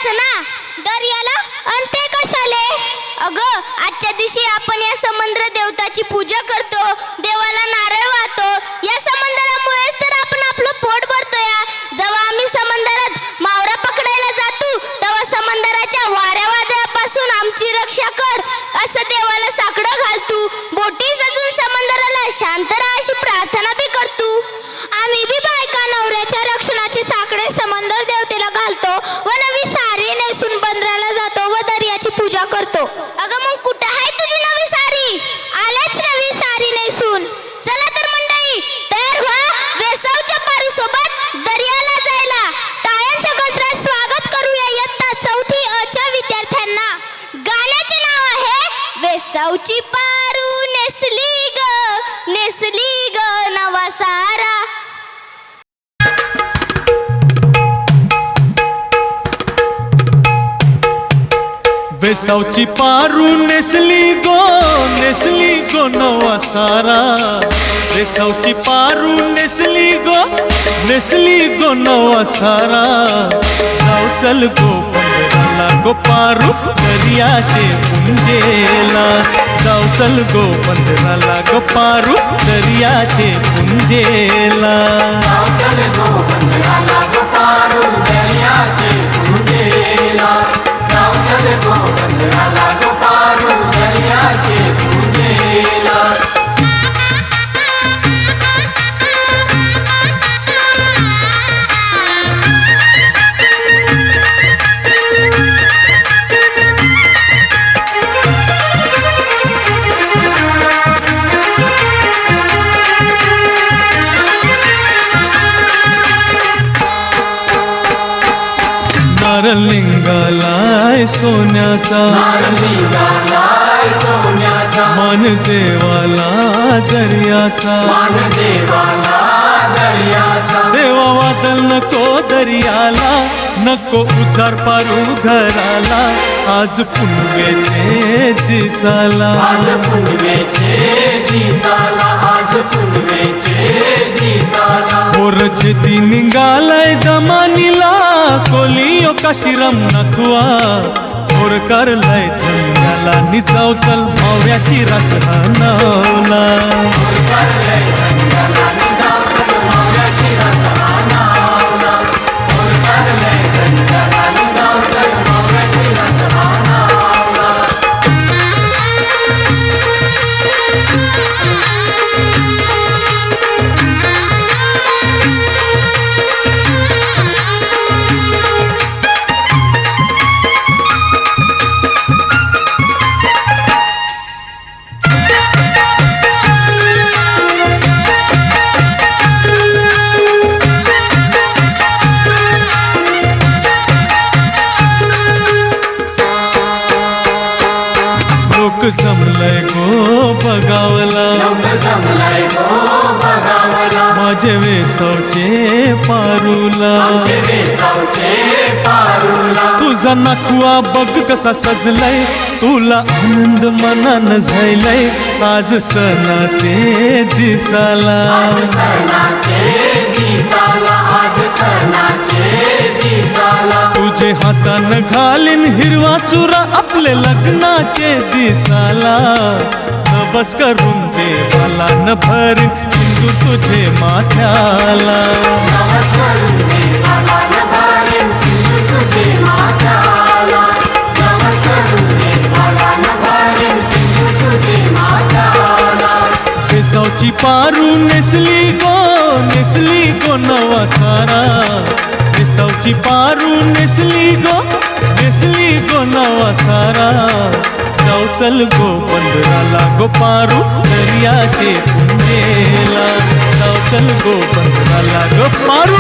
जायचं ना दर्याला, आणि ते कशाले? अगं आजच्या दिवशी आपण या समुद्र देवताची पूजा करतो, देवाला नारळ वाहतो. या समुद्रामुळेच तर आपण आपलं पोट भरतो. या जेव्हा आम्ही समुद्रात मावरा पकडायला जातो तेव्हा समुद्राच्या वाऱ्या वादळापासून आमची रक्षा कर असं देवाला साकडं घालतो. बोटी सजून समुद्राला शांत राहा अशी प्रार्थना बी करतो. आम्ही बी बायका नवऱ्याच्या रक्षणाचे साकडे समुद्र देवतेला घालतो व नवी साडी नेसून बंदराला जातो व दर्याची पूजा करतो. अगं मग कुठं आहे तुझी नवी साडी? आलेच नवी साडी नेसून. चला तर मंडळी तयार व्हा, वेसावच्या पारू सोबत दर्याला जायला. टाळ्यांच्या गजरात स्वागत करूया इयत्ता 4थी अ च्या विद्यार्थ्यांना. गाण्याचे नाव आहे वेसावची पारू नेसली ग नवा सारा. वेसावची पारू नेसली गो नवा सारा. वेसावची पारू नेसली गो नवा सारा. जाऊ चल गो पंधराला गो पारू दर्याचे पुंजेला. जाऊ चल गो पंधराला गो पारू दर्याचे पुंजेला. जाऊ चल गो पंधराला गो पारू दर्याचे पुंजेला. जाऊ चल गो पंधराला गो पारू दर्याचे पुंजेला. नारलिंगालाय सोन्याचा, नारलिंगालाय सोन्याचा. मन देवाला दर्याचा. मान देवाला दर्याचा. देवा वादल नको दर्याला, नको उजार पारू घराला. आज पुनवेचे दिसाला. आज पुनवेचे दिसाला. आज पुनवेचे दिसाला. मोरचे ती निघालाय जमानीला. कोलियो काशिरम नखवा मोर करलाय धन्याला. निजाव चल माव्याची रास हानवला. लोक जमलंय गो बगावला. जमलाय गो बगावला. माझे वेसावचे पारूला. वेसावचे पारूला. तुझा नाकुआ बघ कसा सजलाय. तुला आनंद मनान झायलाय. आज सणाचे दिसाला. सणाचे दिसाला. आज सणाचे दिसाला. तुझे हातान घालीन हिरवा चुरा आपले लग्नाचे दिसाला. बस करून देवाला न भरीन हिंदू तुझे माथ्याला. नमस्कारून देवाला न भरीन सिंधू तुझे माथ्याला. नमस्कारून देवाला न भरीन सिंधू तुझे माथ्याला. वेसावची पारू नेसली गो नवा सारा. वेसावची पारू नेसली गो नवा सारा. जाऊ चल गो पंधराला गो पारू दर्याचे पुंजेला. जाऊ चल गो पंधराला गो पारू.